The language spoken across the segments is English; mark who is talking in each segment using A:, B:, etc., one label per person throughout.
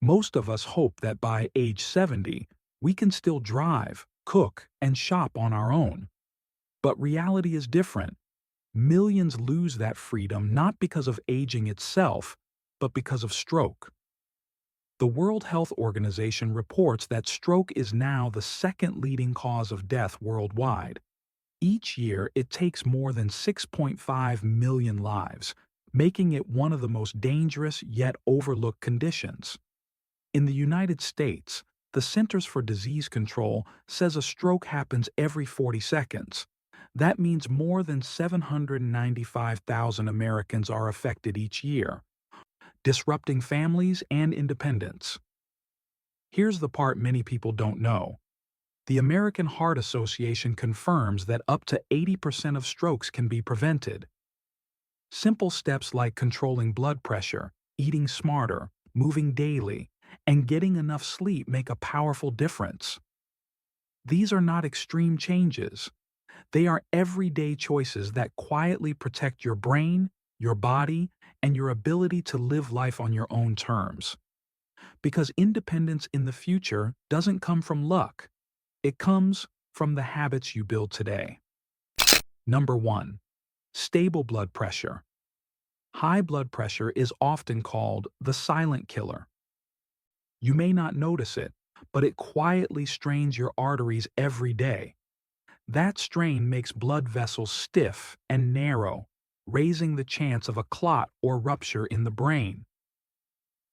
A: Most of us hope that by age 70, we can still drive, cook, and shop on our own. But reality is different. Millions lose that freedom not because of aging itself, but because of stroke. The World Health Organization reports that stroke is now the second leading cause of death worldwide. Each year, it takes more than 6.5 million lives, making it one of the most dangerous yet overlooked conditions. In the United States, the Centers for Disease Control says a stroke happens every 40 seconds. That means more than 795,000 Americans are affected each year, disrupting families and independence. Here's the part many people don't know. The American Heart Association confirms that up to 80% of strokes can be prevented. Simple steps like controlling blood pressure, eating smarter, moving daily, and getting enough sleep make a powerful difference. These are not extreme changes. They are everyday choices that quietly protect your brain, your body, and your ability to live life on your own terms. Because independence in the future doesn't come from luck. It comes from the habits you build today. Number 1. Stable blood pressure. High blood pressure is often called the silent killer. You may not notice it, but it quietly strains your arteries every day. That strain makes blood vessels stiff and narrow, raising the chance of a clot or rupture in the brain.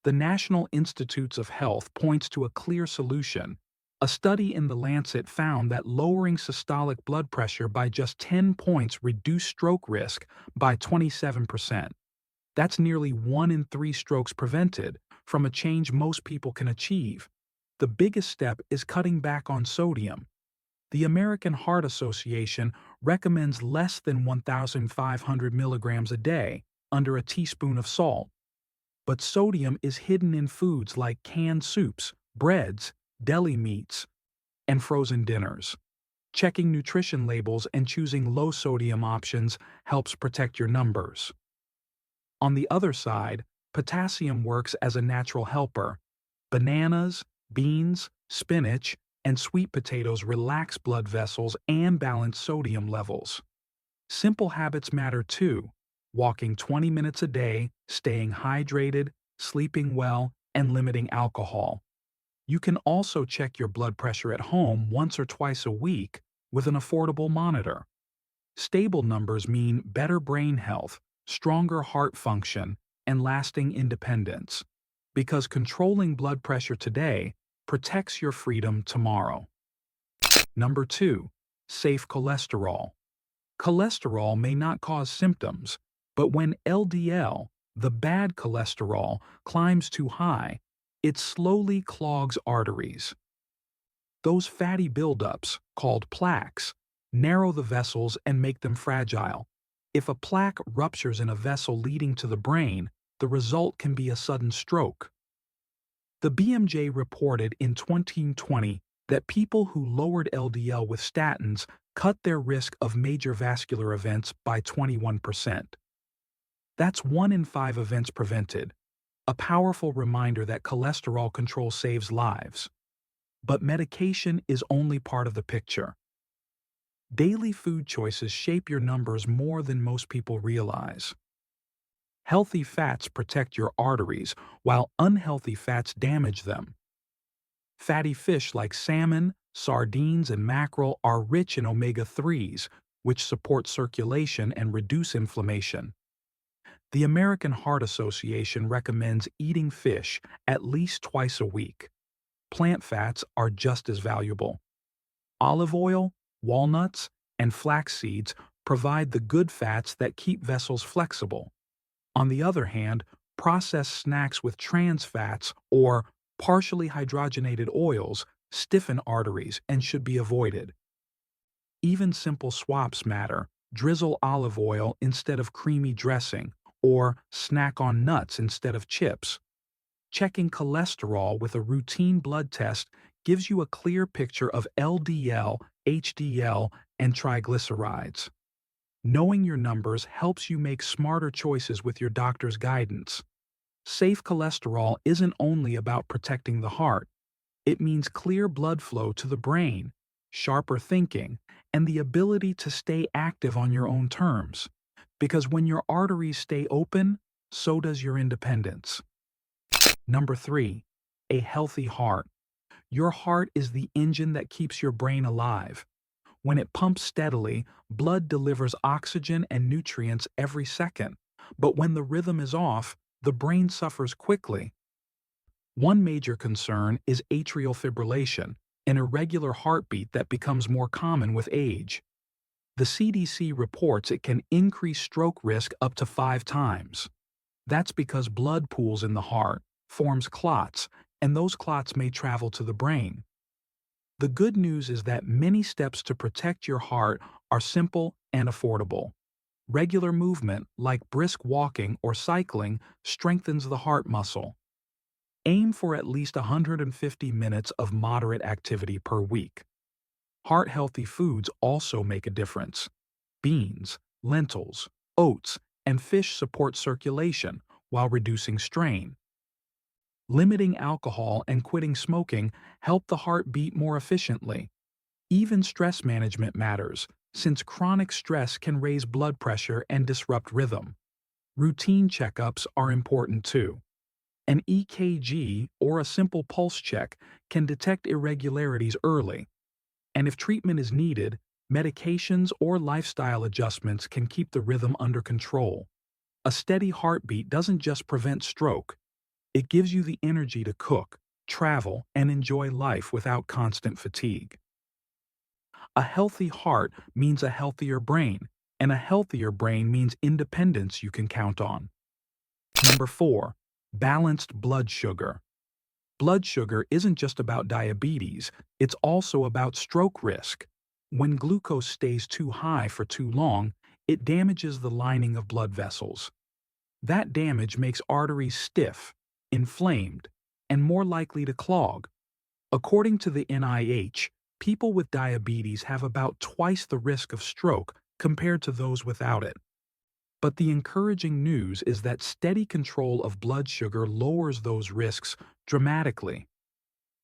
A: The National Institutes of Health points to a clear solution. A study in The Lancet found that lowering systolic blood pressure by just 10 points reduced stroke risk by 27%. That's nearly 1 in 3 strokes prevented from a change most people can achieve. The biggest step is cutting back on sodium. The American Heart Association recommends less than 1,500 milligrams a day, under a teaspoon of salt. But sodium is hidden in foods like canned soups, breads, deli meats, and frozen dinners. Checking nutrition labels and choosing low-sodium options helps protect your numbers. On the other side, potassium works as a natural helper. Bananas, beans, spinach, and sweet potatoes relax blood vessels and balance sodium levels. Simple habits matter too. Walking 20 minutes a day, staying hydrated, sleeping well, and limiting alcohol. You can also check your blood pressure at home once or twice a week with an affordable monitor. Stable numbers mean better brain health, stronger heart function, and lasting independence. Because controlling blood pressure today protects your freedom tomorrow. Number 2. Safe cholesterol. Cholesterol may not cause symptoms, but when LDL, the bad cholesterol, climbs too high, it slowly clogs arteries. Those fatty buildups, called plaques, narrow the vessels and make them fragile. If a plaque ruptures in a vessel leading to the brain, the result can be a sudden stroke. The BMJ reported in 2020 that people who lowered LDL with statins cut their risk of major vascular events by 21%. That's 1 in 5 events prevented, a powerful reminder that cholesterol control saves lives. But medication is only part of the picture. Daily food choices shape your numbers more than most people realize. Healthy fats protect your arteries, while unhealthy fats damage them. Fatty fish like salmon, sardines, and mackerel are rich in omega-3s, which support circulation and reduce inflammation. The American Heart Association recommends eating fish at least twice a week. Plant fats are just as valuable. Olive oil, walnuts, and flax seeds provide the good fats that keep vessels flexible. On the other hand, processed snacks with trans fats or partially hydrogenated oils stiffen arteries and should be avoided. Even simple swaps matter. Drizzle olive oil instead of creamy dressing, or snack on nuts instead of chips. Checking cholesterol with a routine blood test gives you a clear picture of LDL, HDL, and triglycerides. Knowing your numbers helps you make smarter choices with your doctor's guidance. Safe cholesterol isn't only about protecting the heart, it means clear blood flow to the brain, sharper thinking, and the ability to stay active on your own terms. Because when your arteries stay open, so does your independence. Number 3. A healthy heart. Your heart is the engine that keeps your brain alive. When it pumps steadily, blood delivers oxygen and nutrients every second. But when the rhythm is off, the brain suffers quickly. One major concern is atrial fibrillation, an irregular heartbeat that becomes more common with age. The CDC reports it can increase stroke risk up to 5 times. That's because blood pools in the heart, forms clots, and those clots may travel to the brain. The good news is that many steps to protect your heart are simple and affordable. Regular movement, like brisk walking or cycling, strengthens the heart muscle. Aim for at least 150 minutes of moderate activity per week. Heart-healthy foods also make a difference. Beans, lentils, oats, and fish support circulation while reducing strain. Limiting alcohol and quitting smoking help the heart beat more efficiently. Even stress management matters, since chronic stress can raise blood pressure and disrupt rhythm. Routine checkups are important too. An EKG or a simple pulse check can detect irregularities early. And if treatment is needed, medications or lifestyle adjustments can keep the rhythm under control. A steady heartbeat doesn't just prevent stroke, it gives you the energy to cook, travel, and enjoy life without constant fatigue. A healthy heart means a healthier brain, and a healthier brain means independence you can count on. Number 4. Balanced blood sugar. Blood sugar isn't just about diabetes, it's also about stroke risk. When glucose stays too high for too long, it damages the lining of blood vessels. That damage makes arteries stiff, inflamed, and more likely to clog. According to the NIH, people with diabetes have about twice the risk of stroke compared to those without it. But the encouraging news is that steady control of blood sugar lowers those risks dramatically.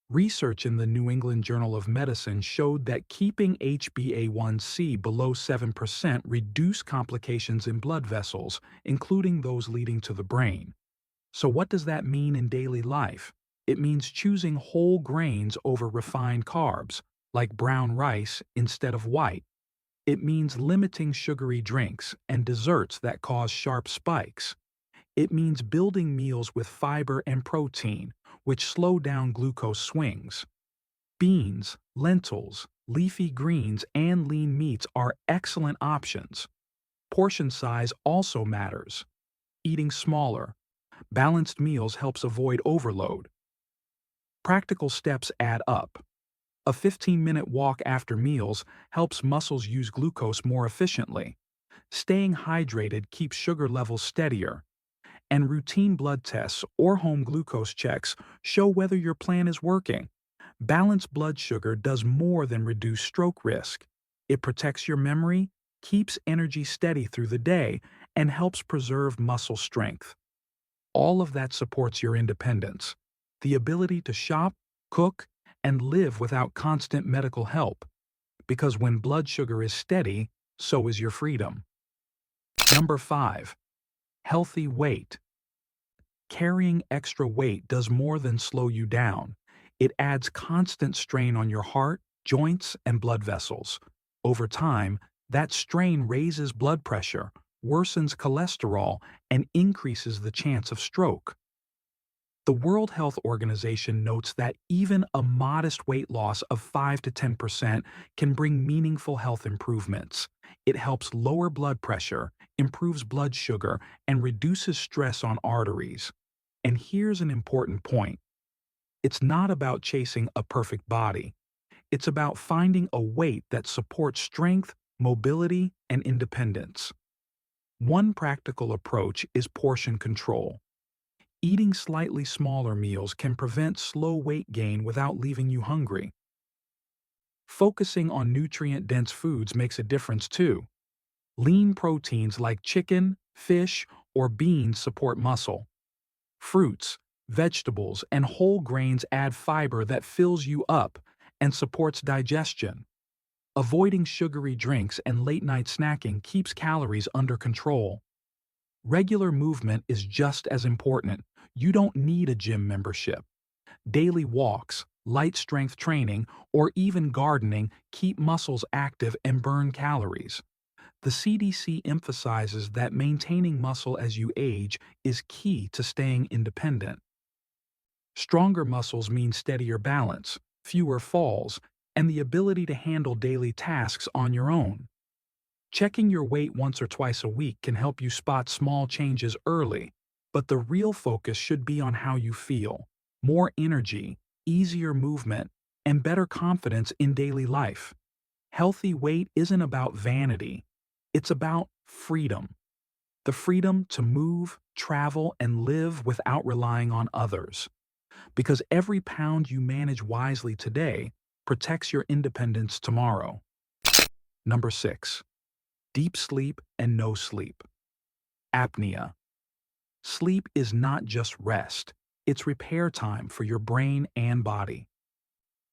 A: Research in the New England Journal of Medicine showed that keeping HbA1c below 7% reduced complications in blood vessels, including those leading to the brain. So what does that mean in daily life? It means choosing whole grains over refined carbs, like brown rice instead of white. It means limiting sugary drinks and desserts that cause sharp spikes. It means building meals with fiber and protein, which slow down glucose swings. Beans, lentils, leafy greens, and lean meats are excellent options. Portion size also matters. Eating smaller, balanced meals helps avoid overload. Practical steps add up. A 15-minute walk after meals helps muscles use glucose more efficiently. Staying hydrated keeps sugar levels steadier. And routine blood tests or home glucose checks show whether your plan is working. Balanced blood sugar does more than reduce stroke risk. It protects your memory, keeps energy steady through the day, and helps preserve muscle strength. All of that supports your independence, the ability to shop, cook, and live without constant medical help. Because when blood sugar is steady, so is your freedom. Number 5. Healthy weight. Carrying extra weight does more than slow you down. It adds constant strain on your heart, joints, and blood vessels. Over time, that strain raises blood pressure, worsens cholesterol, and increases the chance of stroke. The World Health Organization notes that even a modest weight loss of 5 to 10% can bring meaningful health improvements. It helps lower blood pressure, improves blood sugar, and reduces stress on arteries. And here's an important point. It's not about chasing a perfect body. It's about finding a weight that supports strength, mobility, and independence. One practical approach is portion control. Eating slightly smaller meals can prevent slow weight gain without leaving you hungry. Focusing on nutrient-dense foods makes a difference too. Lean proteins like chicken, fish, or beans support muscle. Fruits, vegetables, and whole grains add fiber that fills you up and supports digestion. Avoiding sugary drinks and late-night snacking keeps calories under control. Regular movement is just as important. You don't need a gym membership. Daily walks, light strength training, or even gardening keep muscles active and burn calories. The CDC emphasizes that maintaining muscle as you age is key to staying independent. Stronger muscles mean steadier balance, fewer falls, and the ability to handle daily tasks on your own. Checking your weight once or twice a week can help you spot small changes early, but the real focus should be on how you feel. More energy, easier movement, and better confidence in daily life. Healthy weight isn't about vanity. It's about freedom. The freedom to move, travel, and live without relying on others. Because every pound you manage wisely today protects your independence tomorrow. Number 6. Deep sleep and no sleep. Apnea. Sleep is not just rest, it's repair time for your brain and body.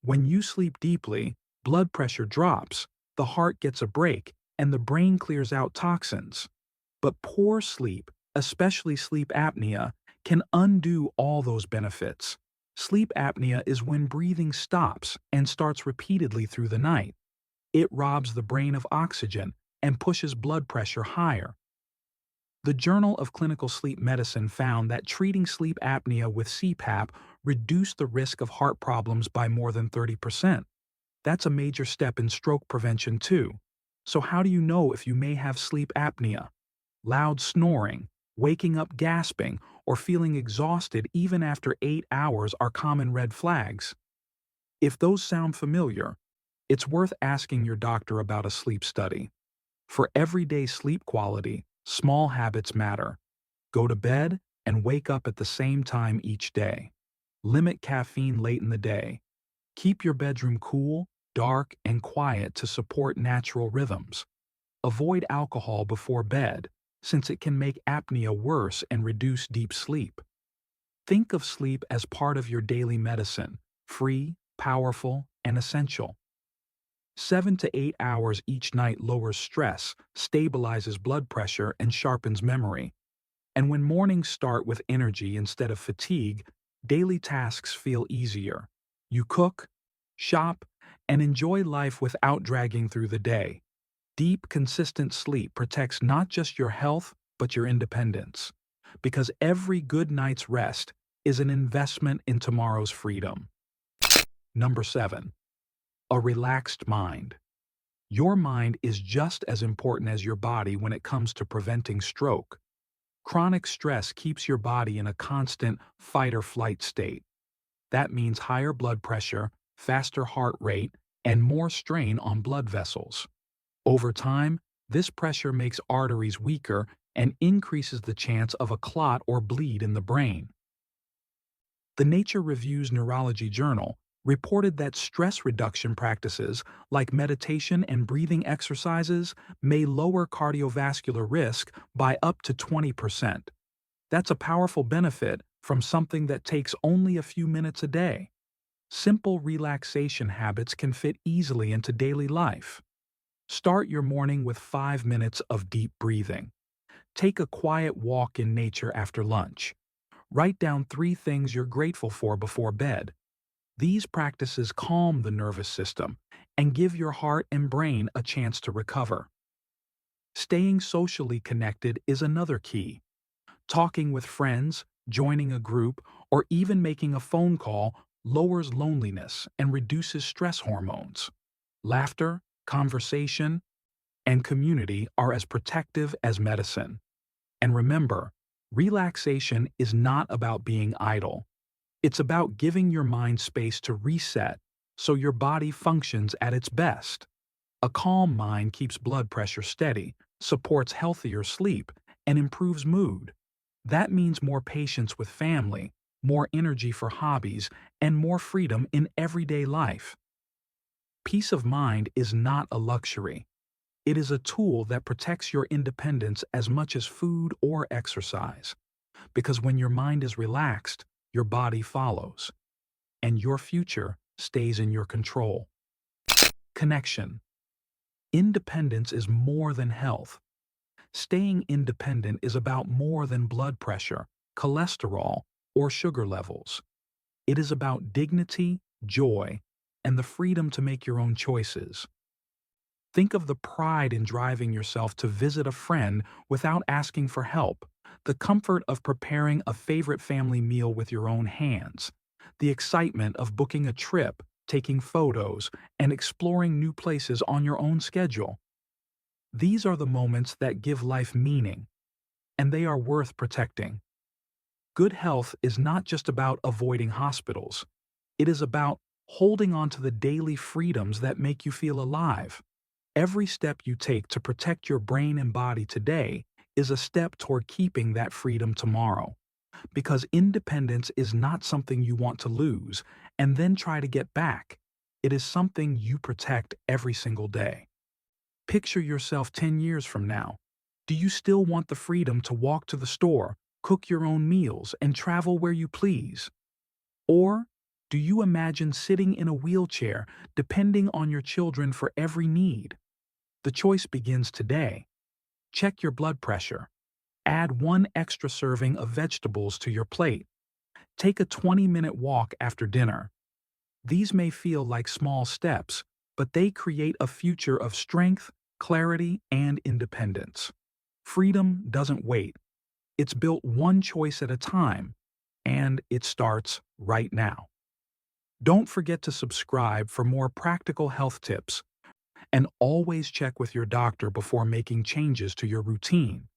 A: When you sleep deeply, blood pressure drops, the heart gets a break, and the brain clears out toxins. But poor sleep, especially sleep apnea, can undo all those benefits. Sleep apnea is when breathing stops and starts repeatedly through the night. It robs the brain of oxygen and pushes blood pressure higher. The Journal of Clinical Sleep Medicine found that treating sleep apnea with CPAP reduced the risk of heart problems by more than 30%. That's a major step in stroke prevention too. So how do you know if you may have sleep apnea? Loud snoring, waking up gasping, or feeling exhausted even after 8 hours are common red flags. If those sound familiar, it's worth asking your doctor about a sleep study. For everyday sleep quality, small habits matter. Go to bed and wake up at the same time each day. Limit caffeine late in the day. Keep your bedroom cool, dark, and quiet to support natural rhythms. Avoid alcohol before bed, since it can make apnea worse and reduce deep sleep. Think of sleep as part of your daily medicine, free, powerful, and essential. 7 to 8 hours each night lowers stress, stabilizes blood pressure, and sharpens memory. And when mornings start with energy instead of fatigue, daily tasks feel easier. You cook, shop, and enjoy life without dragging through the day. Deep, consistent sleep protects not just your health, but your independence. Because every good night's rest is an investment in tomorrow's freedom. Number 7. A relaxed mind. Your mind is just as important as your body when it comes to preventing stroke. Chronic stress keeps your body in a constant fight-or-flight state. That means higher blood pressure, faster heart rate, and more strain on blood vessels. Over time, this pressure makes arteries weaker and increases the chance of a clot or bleed in the brain. The Nature Reviews Neurology Journal reported that stress reduction practices like meditation and breathing exercises may lower cardiovascular risk by up to 20%. That's a powerful benefit from something that takes only a few minutes a day. Simple relaxation habits can fit easily into daily life. Start your morning with 5 minutes of deep breathing. Take a quiet walk in nature after lunch. Write down 3 things you're grateful for before bed. These practices calm the nervous system and give your heart and brain a chance to recover. Staying socially connected is another key. Talking with friends, joining a group, or even making a phone call lowers loneliness and reduces stress hormones. Laughter, conversation, and community are as protective as medicine. And remember, relaxation is not about being idle. It's about giving your mind space to reset so your body functions at its best. A calm mind keeps blood pressure steady, supports healthier sleep, and improves mood. That means more patience with family, more energy for hobbies, and more freedom in everyday life. Peace of mind is not a luxury. It is a tool that protects your independence as much as food or exercise. because when your mind is relaxed, your body follows, and your future stays in your control. Connection. Independence is more than health. Staying independent is about more than blood pressure, cholesterol, or sugar levels. It is about dignity, joy, and the freedom to make your own choices. Think of the pride in driving yourself to visit a friend without asking for help, the comfort of preparing a favorite family meal with your own hands, the excitement of booking a trip, taking photos, and exploring new places on your own schedule. These are the moments that give life meaning, and they are worth protecting. Good health is not just about avoiding hospitals. It is about holding on to the daily freedoms that make you feel alive. Every step you take to protect your brain and body today is a step toward keeping that freedom tomorrow. Because independence is not something you want to lose and then try to get back. It is something you protect every single day. Picture yourself 10 years from now. Do you still want the freedom to walk to the store, cook your own meals, and travel where you please? Or do you imagine sitting in a wheelchair, depending on your children for every need? The choice begins today. Check your blood pressure. Add one extra serving of vegetables to your plate. Take a 20-minute walk after dinner. These may feel like small steps, but they create a future of strength, clarity, and independence. Freedom doesn't wait. It's built one choice at a time, and it starts right now. Don't forget to subscribe for more practical health tips, and always check with your doctor before making changes to your routine.